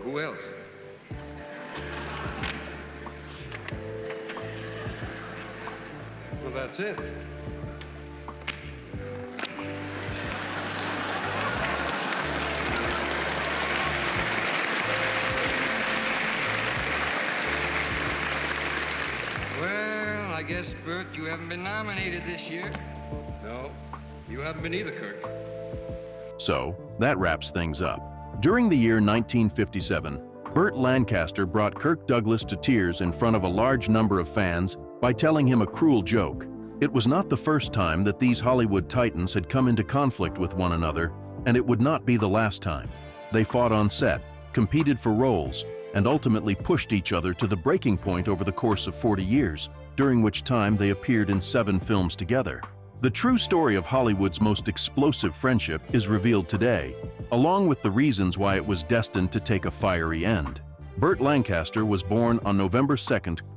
Well, who else? Well, that's it. Well, I guess, Burt, you haven't been nominated this year. No, you haven't been either, Kirk. So, that wraps things up. During the year 1957, Burt Lancaster brought Kirk Douglas to tears in front of a large number of fans by telling him a cruel joke. It was not the first time that these Hollywood titans had come into conflict with one another, and it would not be the last time. They fought on set, competed for roles, and ultimately pushed each other to the breaking point over the course of 40 years, during which time they appeared in 7 films together. The true story of Hollywood's most explosive friendship is revealed today, along with the reasons why it was destined to take a fiery end. Burt Lancaster was born on November 2,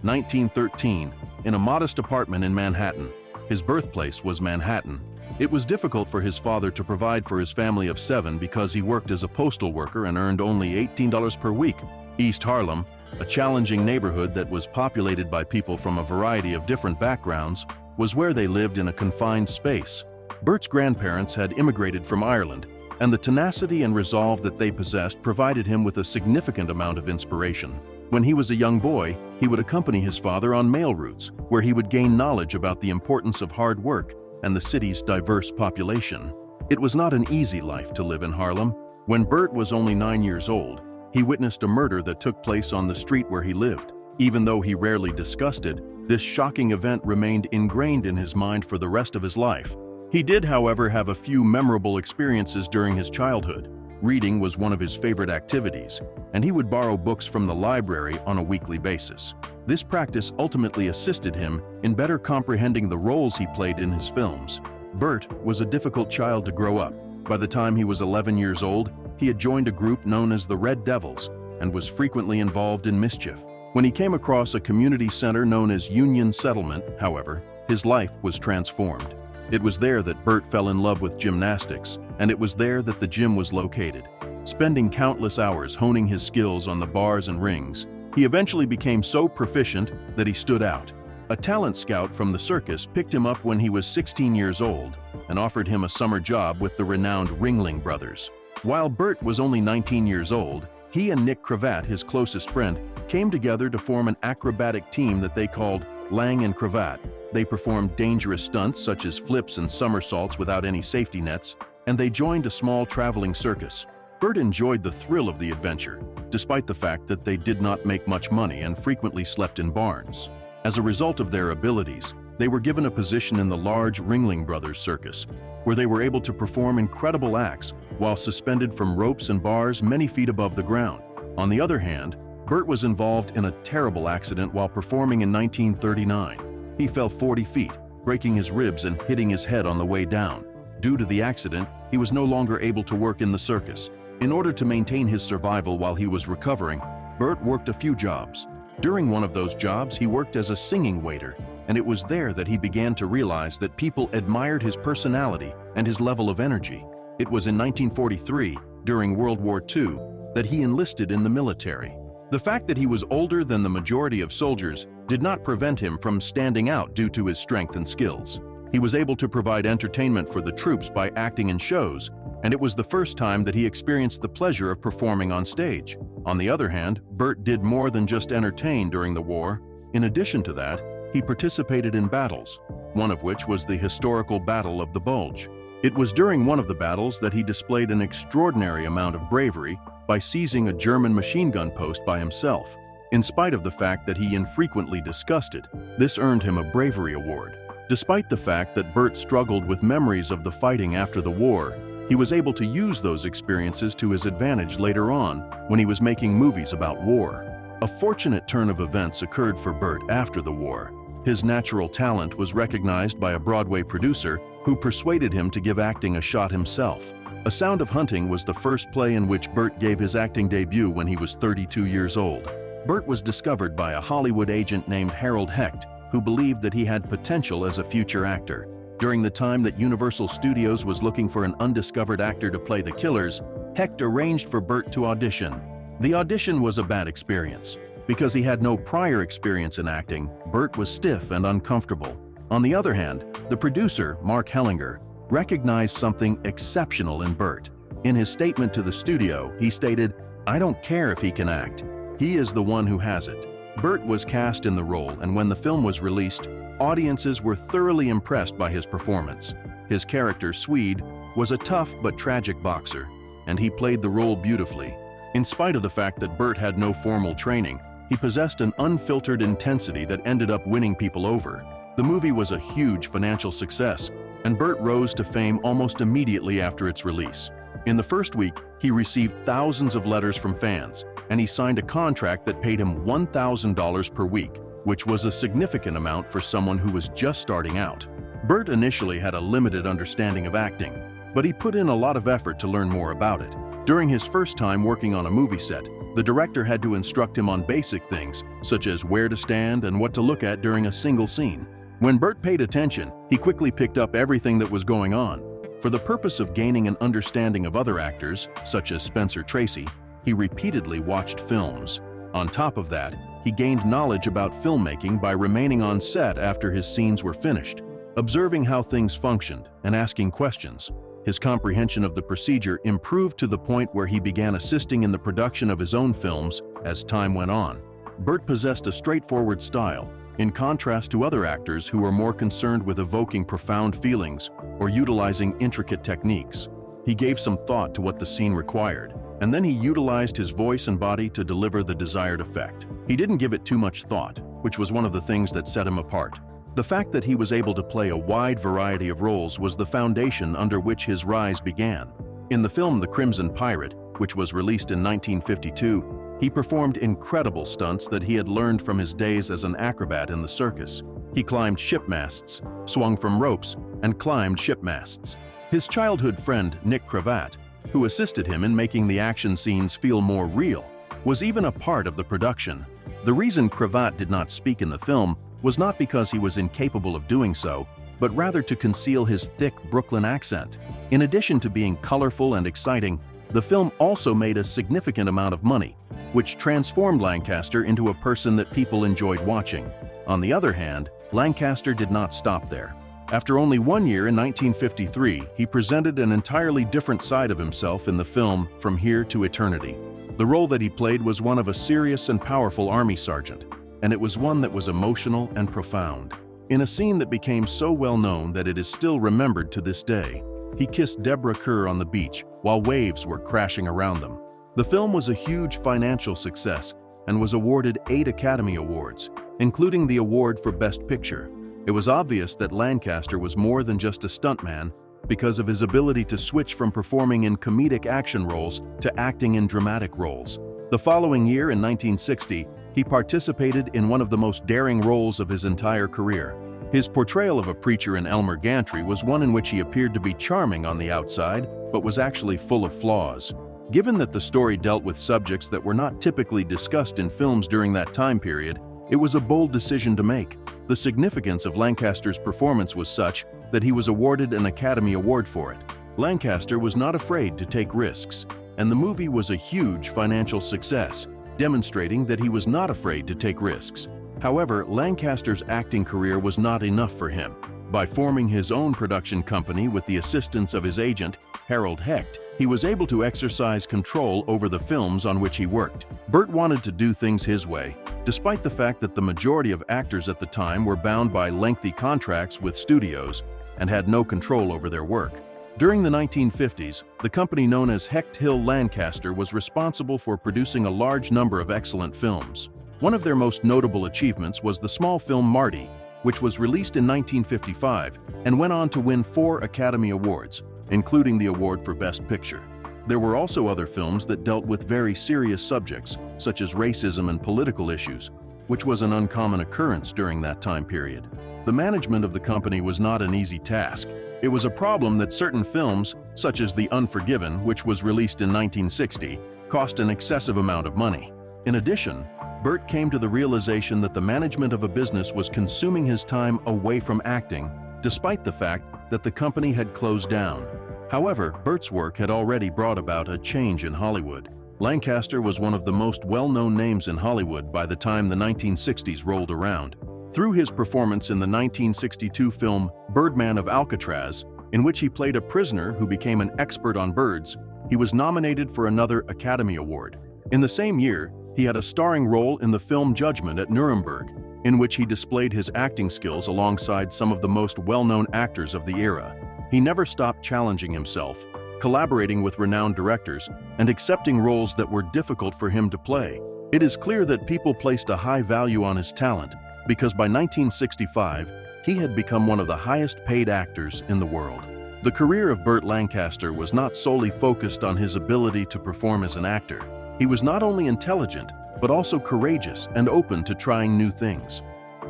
1913, in a modest apartment in Manhattan. His birthplace was Manhattan. It was difficult for his father to provide for his family of 7 because he worked as a postal worker and earned only $18 per week. East Harlem, a challenging neighborhood that was populated by people from a variety of different backgrounds, was where they lived in a confined space. Burt's grandparents had immigrated from Ireland, and the tenacity and resolve that they possessed provided him with a significant amount of inspiration. When he was a young boy, he would accompany his father on mail routes, where he would gain knowledge about the importance of hard work and the city's diverse population. It was not an easy life to live in Harlem. When Burt was only 9 years old, he witnessed a murder that took place on the street where he lived. Even though he rarely discussed it, this shocking event remained ingrained in his mind for the rest of his life. He did, however, have a few memorable experiences during his childhood. Reading was one of his favorite activities, and he would borrow books from the library on a weekly basis. This practice ultimately assisted him in better comprehending the roles he played in his films. Burt was a difficult child to grow up. By the time he was 11 years old, he had joined a group known as the Red Devils and was frequently involved in mischief. When he came across a community center known as Union Settlement, however, his life was transformed. It was there that Burt fell in love with gymnastics, and it was there that the gym was located. Spending countless hours honing his skills on the bars and rings, he eventually became so proficient that he stood out. A talent scout from the circus picked him up when he was 16 years old and offered him a summer job with the renowned Ringling Brothers. While Burt was only 19 years old, he and Nick Cravat, his closest friend, came together to form an acrobatic team that they called Lang and Cravat. They performed dangerous stunts such as flips and somersaults without any safety nets, and they joined a small traveling circus. Burt enjoyed the thrill of the adventure, despite the fact that they did not make much money and frequently slept in barns. As a result of their abilities, they were given a position in the large Ringling Brothers circus, where they were able to perform incredible acts while suspended from ropes and bars many feet above the ground. On the other hand, Burt was involved in a terrible accident while performing in 1939. He fell 40 feet, breaking his ribs and hitting his head on the way down. Due to the accident, he was no longer able to work in the circus. In order to maintain his survival while he was recovering, Burt worked a few jobs. During one of those jobs, he worked as a singing waiter, and it was there that he began to realize that people admired his personality and his level of energy. It was in 1943, during World War II, that he enlisted in the military. The fact that he was older than the majority of soldiers did not prevent him from standing out due to his strength and skills. He was able to provide entertainment for the troops by acting in shows, and it was the first time that he experienced the pleasure of performing on stage. On the other hand, Burt did more than just entertain during the war. In addition to that, he participated in battles, one of which was the historical Battle of the Bulge. It was during one of the battles that he displayed an extraordinary amount of bravery by seizing a German machine gun post by himself. In spite of the fact that he infrequently discussed it, this earned him a bravery award. Despite the fact that Burt struggled with memories of the fighting after the war, he was able to use those experiences to his advantage later on when he was making movies about war. A fortunate turn of events occurred for Burt after the war. His natural talent was recognized by a Broadway producer who persuaded him to give acting a shot himself. A Sound of Hunting was the first play in which Burt gave his acting debut when he was 32 years old. Burt was discovered by a Hollywood agent named Harold Hecht, who believed that he had potential as a future actor. During the time that Universal Studios was looking for an undiscovered actor to play the killers, Hecht arranged for Burt to audition. The audition was a bad experience. Because he had no prior experience in acting, Burt was stiff and uncomfortable. On the other hand, the producer, Mark Hellinger, recognized something exceptional in Burt. In his statement to the studio, he stated, "I don't care if he can act. He is the one who has it." Burt was cast in the role, and when the film was released, audiences were thoroughly impressed by his performance. His character, Swede, was a tough but tragic boxer, and he played the role beautifully. In spite of the fact that Burt had no formal training, he possessed an unfiltered intensity that ended up winning people over. The movie was a huge financial success, and Burt rose to fame almost immediately after its release. In the first week, he received thousands of letters from fans, and he signed a contract that paid him $1,000 per week, which was a significant amount for someone who was just starting out. Burt initially had a limited understanding of acting, but he put in a lot of effort to learn more about it. During his first time working on a movie set, the director had to instruct him on basic things, such as where to stand and what to look at during a single scene. When Burt paid attention, he quickly picked up everything that was going on. For the purpose of gaining an understanding of other actors, such as Spencer Tracy, he repeatedly watched films. On top of that, he gained knowledge about filmmaking by remaining on set after his scenes were finished, observing how things functioned and asking questions. His comprehension of the procedure improved to the point where he began assisting in the production of his own films as time went on. Burt possessed a straightforward style, in contrast to other actors who were more concerned with evoking profound feelings or utilizing intricate techniques. He gave some thought to what the scene required, and then he utilized his voice and body to deliver the desired effect. He didn't give it too much thought, which was one of the things that set him apart. The fact that he was able to play a wide variety of roles was the foundation under which his rise began. In the film The Crimson Pirate, which was released in 1952, he performed incredible stunts that he had learned from his days as an acrobat in the circus. He climbed ship masts, swung from ropes, and climbed ship masts. His childhood friend, Nick Cravat, who assisted him in making the action scenes feel more real, was even a part of the production. The reason Cravat did not speak in the film was not because he was incapable of doing so, but rather to conceal his thick Brooklyn accent. In addition to being colorful and exciting, the film also made a significant amount of money, which transformed Lancaster into a person that people enjoyed watching. On the other hand, Lancaster did not stop there. After only 1 year in 1953, he presented an entirely different side of himself in the film From Here to Eternity. The role that he played was one of a serious and powerful army sergeant, and it was one that was emotional and profound. In a scene that became so well known that it is still remembered to this day, he kissed Deborah Kerr on the beach while waves were crashing around them. The film was a huge financial success and was awarded 8 Academy Awards, including the award for Best Picture. It was obvious that Lancaster was more than just a stuntman because of his ability to switch from performing in comedic action roles to acting in dramatic roles. The following year, in 1960, he participated in one of the most daring roles of his entire career. His portrayal of a preacher in Elmer Gantry was one in which he appeared to be charming on the outside, but was actually full of flaws. Given that the story dealt with subjects that were not typically discussed in films during that time period, it was a bold decision to make. The significance of Lancaster's performance was such that he was awarded an Academy Award for it. Lancaster was not afraid to take risks, and the movie was a huge financial success, demonstrating that he was not afraid to take risks. However, Lancaster's acting career was not enough for him. By forming his own production company with the assistance of his agent, Harold Hecht, he was able to exercise control over the films on which he worked. Burt wanted to do things his way, despite the fact that the majority of actors at the time were bound by lengthy contracts with studios and had no control over their work. During the 1950s, the company known as Hecht Hill Lancaster was responsible for producing a large number of excellent films. One of their most notable achievements was the small film Marty, which was released in 1955 and went on to win 4 Academy Awards, including the award for Best Picture. There were also other films that dealt with very serious subjects, such as racism and political issues, which was an uncommon occurrence during that time period. The management of the company was not an easy task. It was a problem that certain films, such as The Unforgiven, which was released in 1960, cost an excessive amount of money. In addition, Burt came to the realization that the management of a business was consuming his time away from acting, despite the fact that the company had closed down. However, Burt's work had already brought about a change in Hollywood. Lancaster was one of the most well-known names in Hollywood by the time the 1960s rolled around. Through his performance in the 1962 film Birdman of Alcatraz, in which he played a prisoner who became an expert on birds, he was nominated for another Academy Award. In the same year, he had a starring role in the film Judgment at Nuremberg, in which he displayed his acting skills alongside some of the most well-known actors of the era. He never stopped challenging himself, collaborating with renowned directors, and accepting roles that were difficult for him to play. It is clear that people placed a high value on his talent, because by 1965, he had become one of the highest-paid actors in the world. The career of Burt Lancaster was not solely focused on his ability to perform as an actor. He was not only intelligent, but also courageous and open to trying new things.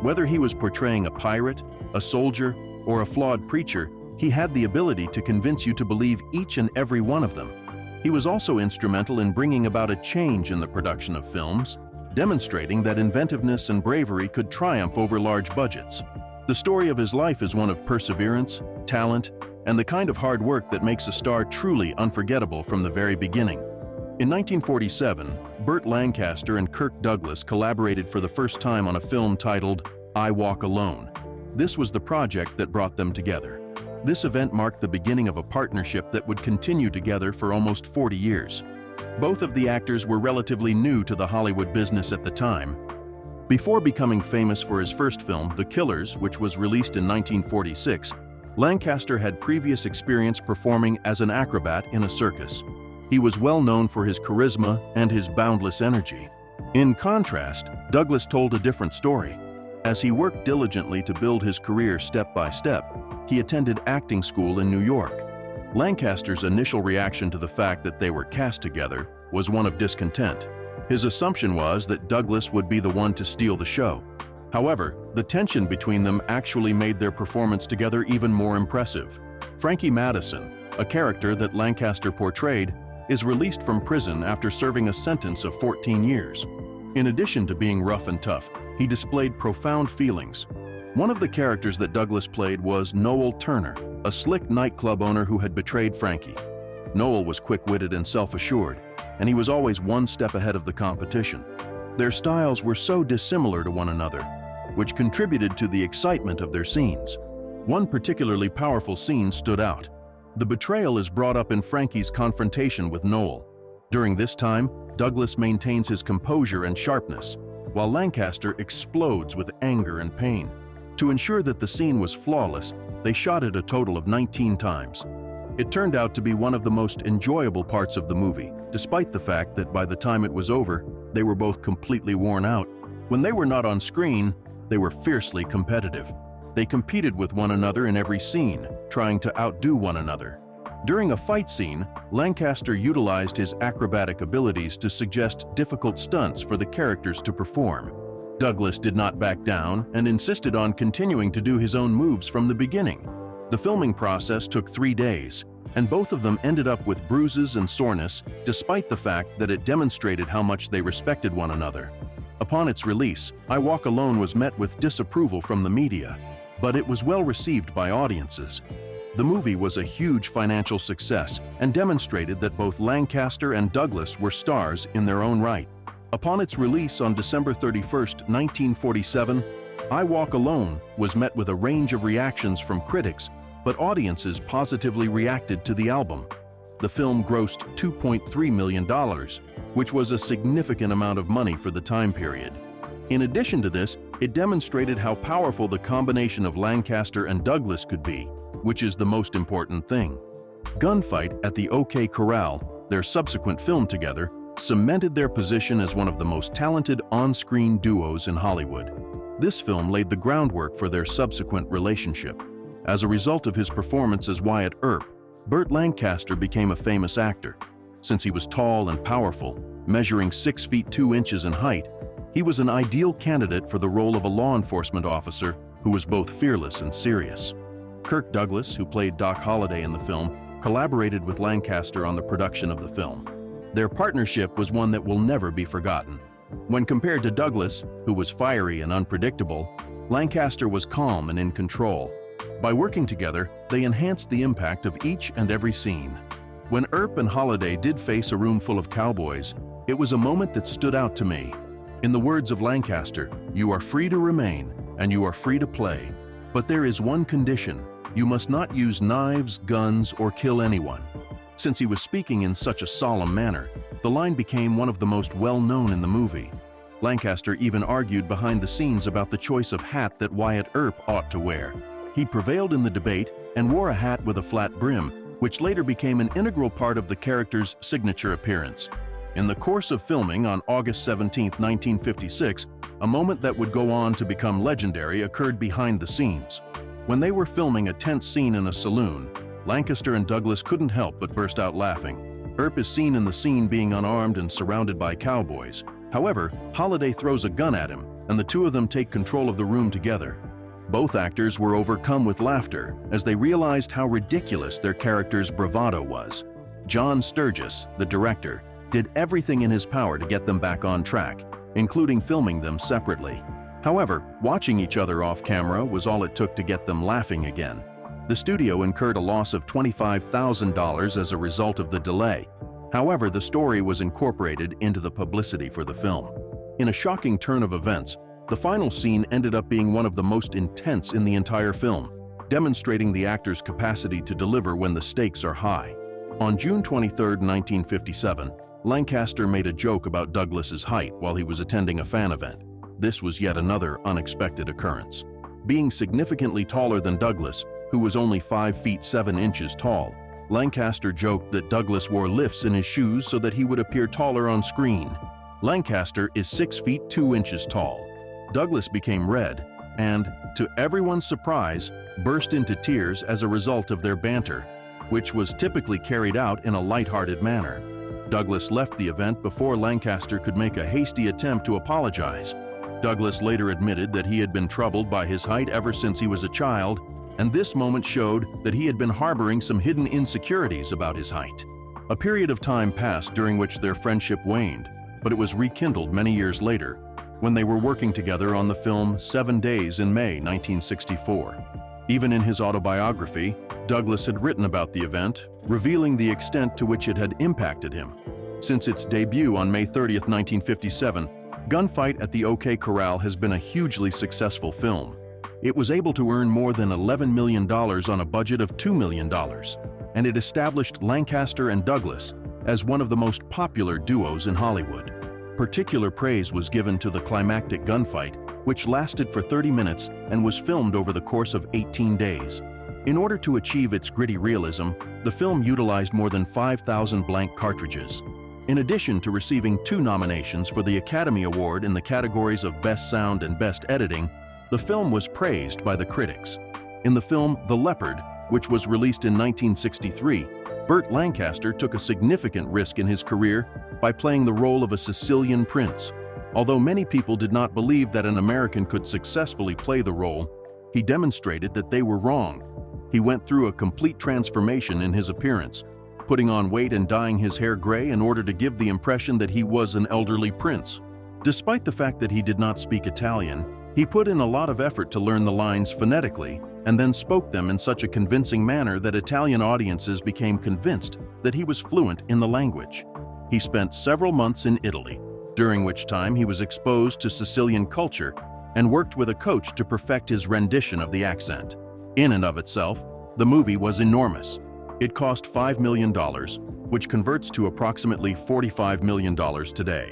Whether he was portraying a pirate, a soldier, or a flawed preacher, he had the ability to convince you to believe each and every one of them. He was also instrumental in bringing about a change in the production of films, demonstrating that inventiveness and bravery could triumph over large budgets. The story of his life is one of perseverance, talent, and the kind of hard work that makes a star truly unforgettable from the very beginning. In 1947, Burt Lancaster and Kirk Douglas collaborated for the first time on a film titled I Walk Alone. This was the project that brought them together. This event marked the beginning of a partnership that would continue together for almost 40 years. Both of the actors were relatively new to the Hollywood business at the time. Before becoming famous for his first film, The Killers, which was released in 1946, Lancaster had previous experience performing as an acrobat in a circus. He was well known for his charisma and his boundless energy. In contrast, Douglas told a different story. As he worked diligently to build his career step by step, he attended acting school in New York. Lancaster's initial reaction to the fact that they were cast together was one of discontent. His assumption was that Douglas would be the one to steal the show. However, the tension between them actually made their performance together even more impressive. Frankie Madison, a character that Lancaster portrayed, is released from prison after serving a sentence of 14 years. In addition to being rough and tough, he displayed profound feelings. One of the characters that Douglas played was Noel Turner, a slick nightclub owner who had betrayed Frankie. Noel was quick-witted and self-assured, and he was always one step ahead of the competition. Their styles were so dissimilar to one another, which contributed to the excitement of their scenes. One particularly powerful scene stood out. The betrayal is brought up in Frankie's confrontation with Noel. During this time, Douglas maintains his composure and sharpness, while Lancaster explodes with anger and pain. To ensure that the scene was flawless, they shot it a total of 19 times. It turned out to be one of the most enjoyable parts of the movie, despite the fact that by the time it was over, they were both completely worn out. When they were not on screen, they were fiercely competitive. They competed with one another in every scene, trying to outdo one another. During a fight scene, Lancaster utilized his acrobatic abilities to suggest difficult stunts for the characters to perform. Douglas did not back down and insisted on continuing to do his own moves from the beginning. The filming process took 3 days, and both of them ended up with bruises and soreness, despite the fact that it demonstrated how much they respected one another. Upon its release, I Walk Alone was met with disapproval from the media, but it was well received by audiences. The movie was a huge financial success and demonstrated that both Lancaster and Douglas were stars in their own right. Upon its release on December 31, 1947, I Walk Alone was met with a range of reactions from critics, but audiences positively reacted to the album. The film grossed $2.3 million, which was a significant amount of money for the time period. In addition to this, it demonstrated how powerful the combination of Lancaster and Douglas could be, which is the most important thing. Gunfight at the OK Corral, their subsequent film together, cemented their position as one of the most talented on-screen duos in Hollywood. This film laid the groundwork for their subsequent relationship. As a result of his performance as Wyatt Earp, Burt Lancaster became a famous actor. Since he was tall and powerful, measuring 6 feet 2 inches in height, he was an ideal candidate for the role of a law enforcement officer who was both fearless and serious. Kirk Douglas, who played Doc Holliday in the film, collaborated with Lancaster on the production of the film. Their partnership was one that will never be forgotten. When compared to Douglas, who was fiery and unpredictable, Lancaster was calm and in control. By working together, they enhanced the impact of each and every scene. When Earp and Holiday did face a room full of cowboys, it was a moment that stood out to me. In the words of Lancaster, "You are free to remain, and you are free to play. But there is one condition. You must not use knives, guns, or kill anyone." Since he was speaking in such a solemn manner, the line became one of the most well-known in the movie. Lancaster even argued behind the scenes about the choice of hat that Wyatt Earp ought to wear. He prevailed in the debate and wore a hat with a flat brim, which later became an integral part of the character's signature appearance. In the course of filming on August 17, 1956, a moment that would go on to become legendary occurred behind the scenes. When they were filming a tense scene in a saloon, Lancaster and Douglas couldn't help but burst out laughing. Earp is seen in the scene being unarmed and surrounded by cowboys. However, Holiday throws a gun at him, and the two of them take control of the room together. Both actors were overcome with laughter as they realized how ridiculous their character's bravado was. John Sturgis, the director, did everything in his power to get them back on track, including filming them separately. However, watching each other off camera was all it took to get them laughing again. The studio incurred a loss of $25,000 as a result of the delay. However, the story was incorporated into the publicity for the film. In a shocking turn of events, the final scene ended up being one of the most intense in the entire film, demonstrating the actor's capacity to deliver when the stakes are high. On June 23, 1957, Lancaster made a joke about Douglas's height while he was attending a fan event. This was yet another unexpected occurrence. Being significantly taller than Douglas, who was only 5 feet 7 inches tall, Lancaster joked that Douglas wore lifts in his shoes so that he would appear taller on screen. Lancaster is 6 feet 2 inches tall. Douglas became red and, to everyone's surprise, burst into tears as a result of their banter, which was typically carried out in a lighthearted manner. Douglas left the event before Lancaster could make a hasty attempt to apologize. Douglas later admitted that he had been troubled by his height ever since he was a child, and this moment showed that he had been harboring some hidden insecurities about his height. A period of time passed during which their friendship waned, but it was rekindled many years later when they were working together on the film 7 Days in May 1964. Even in his autobiography, Douglas had written about the event, revealing the extent to which it had impacted him. Since its debut on May 30, 1957, Gunfight at the OK Corral has been a hugely successful film. It was able to earn more than $11 million on a budget of $2 million, and it established Lancaster and Douglas as one of the most popular duos in Hollywood. Particular praise was given to the climactic gunfight, which lasted for 30 minutes and was filmed over the course of 18 days. In order to achieve its gritty realism, the film utilized more than 5,000 blank cartridges. In addition to receiving 2 nominations for the Academy Award in the categories of Best Sound and Best Editing, the film was praised by the critics. In the film The Leopard, which was released in 1963, Burt Lancaster took a significant risk in his career by playing the role of a Sicilian prince. Although many people did not believe that an American could successfully play the role, he demonstrated that they were wrong. He went through a complete transformation in his appearance, putting on weight and dyeing his hair gray in order to give the impression that he was an elderly prince. Despite the fact that he did not speak Italian, he put in a lot of effort to learn the lines phonetically and then spoke them in such a convincing manner that Italian audiences became convinced that he was fluent in the language. He spent several months in Italy, during which time he was exposed to Sicilian culture and worked with a coach to perfect his rendition of the accent. In and of itself, the movie was enormous. It cost $5 million, which converts to approximately $45 million today.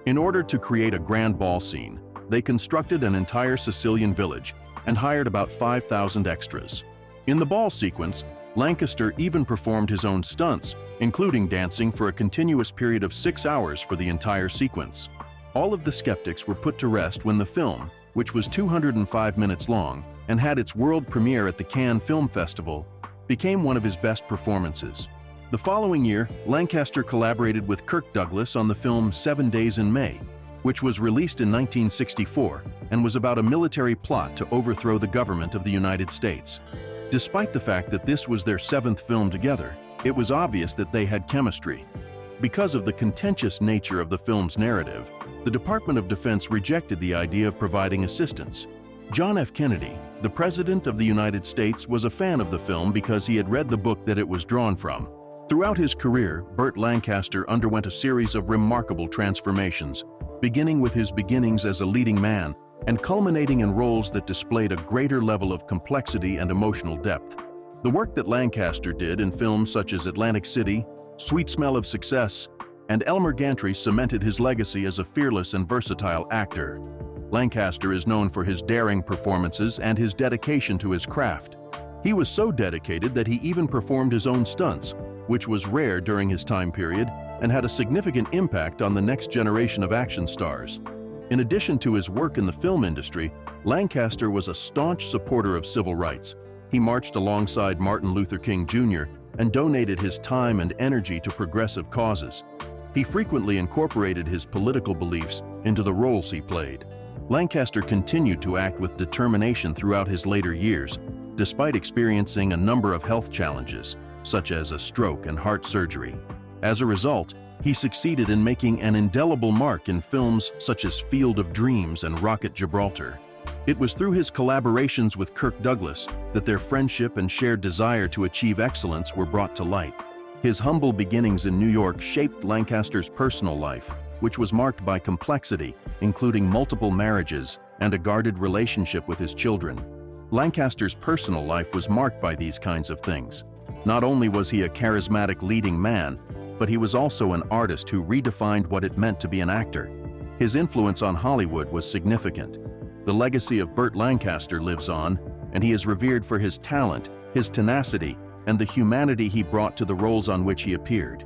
In order to create a grand ball scene, they constructed an entire Sicilian village and hired about 5,000 extras. In the ball sequence, Lancaster even performed his own stunts, including dancing for a continuous period of 6 hours for the entire sequence. All of the skeptics were put to rest when the film, which was 205 minutes long and had its world premiere at the Cannes Film Festival, became one of his best performances. The following year, Lancaster collaborated with Kirk Douglas on the film 7 Days in May, which was released in 1964 and was about a military plot to overthrow the government of the United States. Despite the fact that this was their 7th film together, it was obvious that they had chemistry. Because of the contentious nature of the film's narrative, the Department of Defense rejected the idea of providing assistance. John F. Kennedy, the President of the United States, was a fan of the film because he had read the book that it was drawn from. Throughout his career, Burt Lancaster underwent a series of remarkable transformations, beginning with his beginnings as a leading man and culminating in roles that displayed a greater level of complexity and emotional depth. The work that Lancaster did in films such as Atlantic City, Sweet Smell of Success, and Elmer Gantry cemented his legacy as a fearless and versatile actor. Lancaster is known for his daring performances and his dedication to his craft. He was so dedicated that he even performed his own stunts, which was rare during his time period and had a significant impact on the next generation of action stars. In addition to his work in the film industry, Lancaster was a staunch supporter of civil rights. He marched alongside Martin Luther King Jr. and donated his time and energy to progressive causes. He frequently incorporated his political beliefs into the roles he played. Lancaster continued to act with determination throughout his later years, despite experiencing a number of health challenges, such as a stroke and heart surgery. As a result, he succeeded in making an indelible mark in films such as Field of Dreams and Rocket Gibraltar. It was through his collaborations with Kirk Douglas that their friendship and shared desire to achieve excellence were brought to light. His humble beginnings in New York shaped Lancaster's personal life, which was marked by complexity, including multiple marriages and a guarded relationship with his children. Lancaster's personal life was marked by these kinds of things. Not only was he a charismatic leading man, but he was also an artist who redefined what it meant to be an actor. His influence on Hollywood was significant. The legacy of Burt Lancaster lives on, and he is revered for his talent, his tenacity, and the humanity he brought to the roles on which he appeared.